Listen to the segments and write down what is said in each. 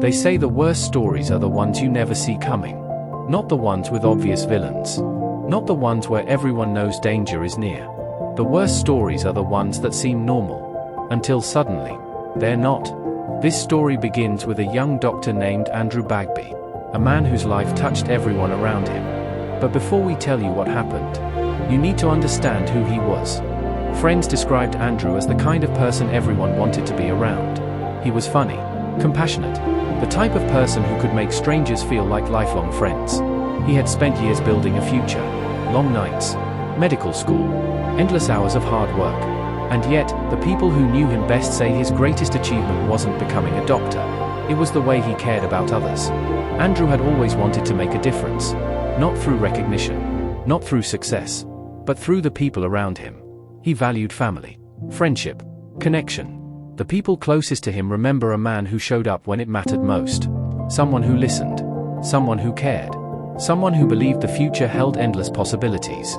They say the worst stories are the ones you never see coming. Not the ones with obvious villains. Not the ones where everyone knows danger is near. The worst stories are the ones that seem normal. Until suddenly, they're not. This story begins with a young doctor named Andrew Bagby, a man whose life touched everyone around him. But before we tell you what happened, you need to understand who he was. Friends described Andrew as the kind of person everyone wanted to be around. He was funny, compassionate, the type of person who could make strangers feel like lifelong friends. He had spent years building a future, long nights, medical school, endless hours of hard work. And yet, the people who knew him best say his greatest achievement wasn't becoming a doctor. It was the way he cared about others. Andrew had always wanted to make a difference. Not through recognition, not through success, but through the people around him. He valued family, friendship, connection. The people closest to him remember a man who showed up when it mattered most. Someone who listened. Someone who cared. Someone who believed the future held endless possibilities.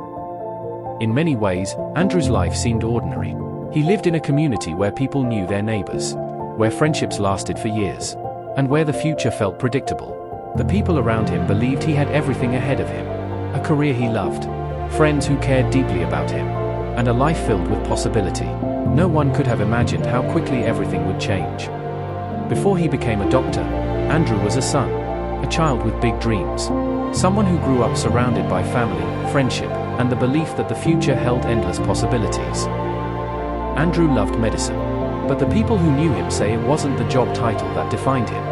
In many ways, Andrew's life seemed ordinary. He lived in a community where people knew their neighbors, where friendships lasted for years, and where the future felt predictable. The people around him believed he had everything ahead of him. A career he loved, friends who cared deeply about him, and a life filled with possibility. No one could have imagined how quickly everything would change. Before he became a doctor, Andrew was a son, a child with big dreams. Someone who grew up surrounded by family, friendship, and the belief that the future held endless possibilities. Andrew loved medicine, but the people who knew him say it wasn't the job title that defined him.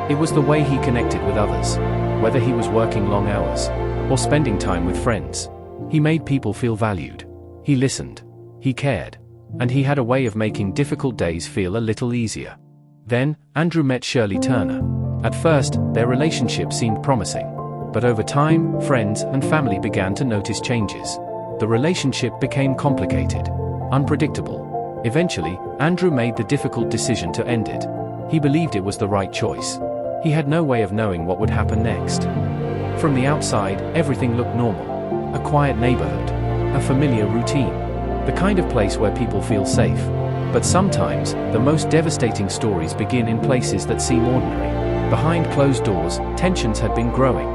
It was the way he connected with others, whether he was working long hours or spending time with friends. He made people feel valued. He listened. He cared. And he had a way of making difficult days feel a little easier. Then, Andrew met Shirley Turner. At first, their relationship seemed promising. But over time, friends and family began to notice changes. The relationship became complicated, unpredictable. Eventually, Andrew made the difficult decision to end it. He believed it was the right choice. He had no way of knowing what would happen next. From the outside, everything looked normal. A quiet neighborhood, a familiar routine, the kind of place where people feel safe. But sometimes, the most devastating stories begin in places that seem ordinary. Behind closed doors, tensions had been growing.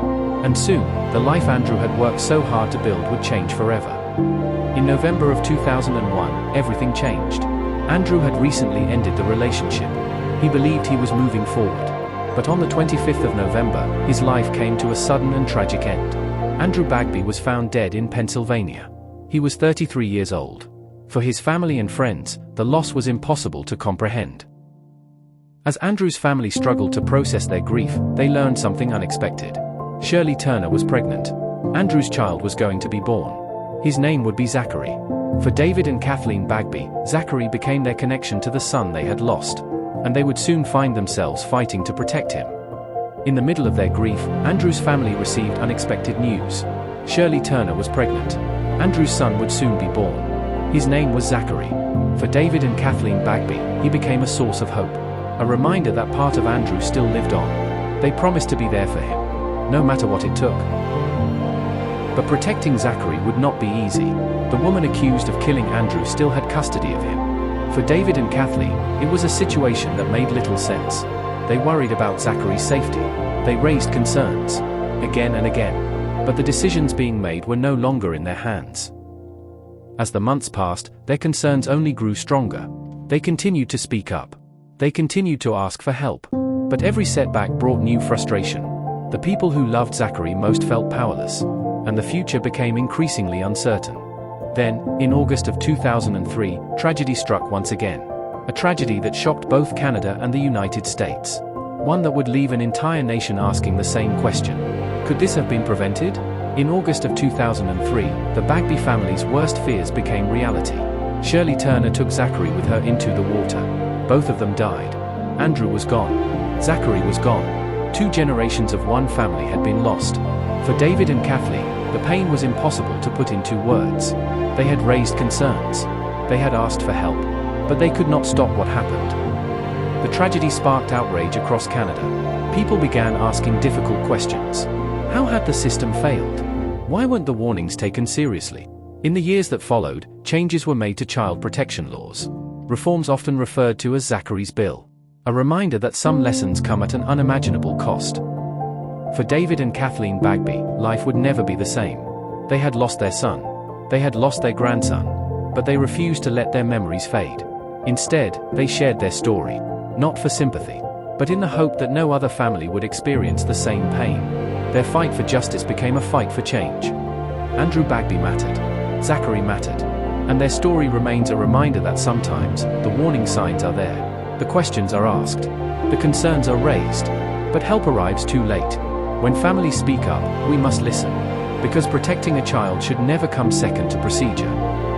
And soon, the life Andrew had worked so hard to build would change forever. In November of 2001, everything changed. Andrew had recently ended the relationship. He believed he was moving forward. But on the 25th of November, his life came to a sudden and tragic end. Andrew Bagby was found dead in Pennsylvania. He was 33 years old. For his family and friends, the loss was impossible to comprehend. As Andrew's family struggled to process their grief, they learned something unexpected. Shirley Turner was pregnant. Andrew's child was going to be born. His name would be Zachary. For David and Kathleen Bagby, Zachary became their connection to the son they had lost. And they would soon find themselves fighting to protect him. In the middle of their grief, Andrew's family received unexpected news. Shirley Turner was pregnant. Andrew's son would soon be born. His name was Zachary. For David and Kathleen Bagby, he became a source of hope. A reminder that part of Andrew still lived on. They promised to be there for him, no matter what it took. But protecting Zachary would not be easy. The woman accused of killing Andrew still had custody of him. For David and Kathleen, it was a situation that made little sense. They worried about Zachary's safety. They raised concerns, again and again. But the decisions being made were no longer in their hands. As the months passed, their concerns only grew stronger. They continued to speak up. They continued to ask for help. But every setback brought new frustration. The people who loved Zachary most felt powerless. And the future became increasingly uncertain. Then, in August of 2003, tragedy struck once again. A tragedy that shocked both Canada and the United States. One that would leave an entire nation asking the same question. Could this have been prevented? In August of 2003, the Bagby family's worst fears became reality. Shirley Turner took Zachary with her into the water. Both of them died. Andrew was gone. Zachary was gone. 2 generations of one family had been lost. For David and Kathleen, the pain was impossible to put into words. They had raised concerns. They had asked for help. But they could not stop what happened. The tragedy sparked outrage across Canada. People began asking difficult questions. How had the system failed? Why weren't the warnings taken seriously? In the years that followed, changes were made to child protection laws. Reforms often referred to as Zachary's Bill. A reminder that some lessons come at an unimaginable cost. For David and Kathleen Bagby, life would never be the same. They had lost their son. They had lost their grandson. But they refused to let their memories fade. Instead, they shared their story. Not for sympathy, but in the hope that no other family would experience the same pain. Their fight for justice became a fight for change. Andrew Bagby mattered. Zachary mattered. And their story remains a reminder that sometimes, the warning signs are there. The questions are asked. The concerns are raised. But help arrives too late. When families speak up, we must listen. Because protecting a child should never come second to procedure.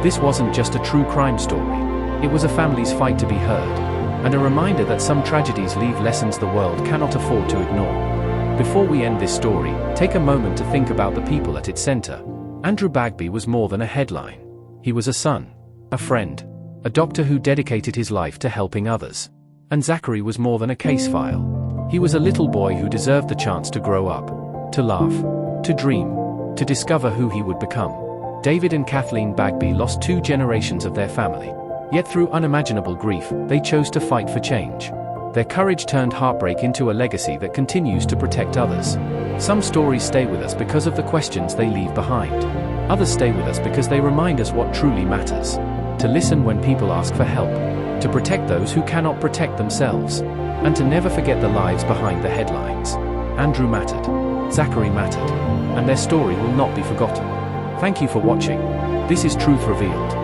This wasn't just a true crime story. It was a family's fight to be heard. And a reminder that some tragedies leave lessons the world cannot afford to ignore. Before we end this story, take a moment to think about the people at its center. Andrew Bagby was more than a headline. He was a son, a friend, a doctor who dedicated his life to helping others. And Zachary was more than a case file. He was a little boy who deserved the chance to grow up, to laugh, to dream, to discover who he would become. David and Kathleen Bagby lost 2 generations of their family. Yet through unimaginable grief, they chose to fight for change. Their courage turned heartbreak into a legacy that continues to protect others. Some stories stay with us because of the questions they leave behind. Others stay with us because they remind us what truly matters. To listen when people ask for help. To protect those who cannot protect themselves. And to never forget the lives behind the headlines. Andrew mattered. Zachary mattered. And their story will not be forgotten. Thank you for watching. This is Truth Revealed.